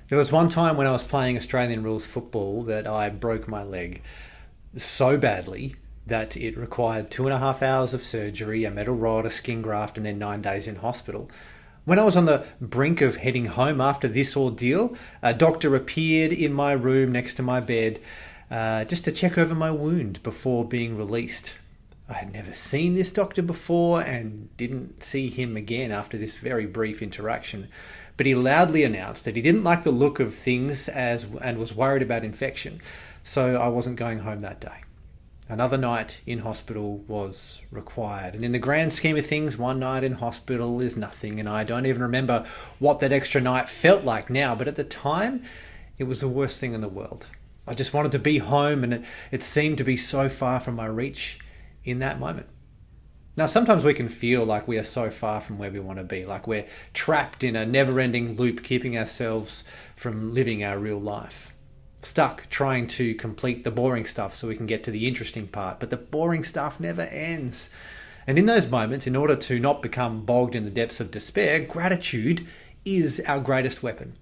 There was one time when I was playing Australian rules football that I broke my leg so badly that it required 2.5 hours of surgery, a metal rod, a skin graft, and then 9 days in hospital. When I was on the brink of heading home after this ordeal, a doctor appeared in my room next to my bed just to check over my wound before being released. I had never seen this doctor before and didn't see him again after this very brief interaction. But he loudly announced that he didn't like the look of things and was worried about infection, so I wasn't going home that day. Another night in hospital was required. And in the grand scheme of things, one night in hospital is nothing. And I don't even remember what that extra night felt like now. But at the time, it was the worst thing in the world. I just wanted to be home, and it seemed to be so far from my reach in that moment. Now, sometimes we can feel like we are so far from where we want to be, like we're trapped in a never-ending loop, keeping ourselves from living our real life. Stuck trying to complete the boring stuff so we can get to the interesting part, but the boring stuff never ends. And in those moments, in order to not become bogged in the depths of despair, gratitude is our greatest weapon.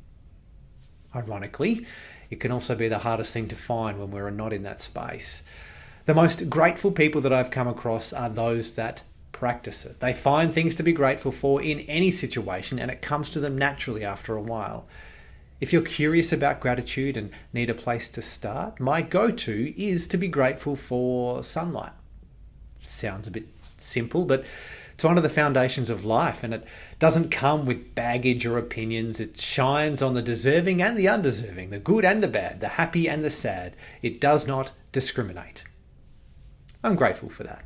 Ironically, it can also be the hardest thing to find when we're not in that space. The most grateful people that I've come across are those that practice it. They find things to be grateful for in any situation, and it comes to them naturally after a while. If you're curious about gratitude and need a place to start, my go-to is to be grateful for sunlight. Sounds a bit simple, but it's one of the foundations of life, and it doesn't come with baggage or opinions. It shines on the deserving and the undeserving, the good and the bad, the happy and the sad. It does not discriminate. I'm grateful for that.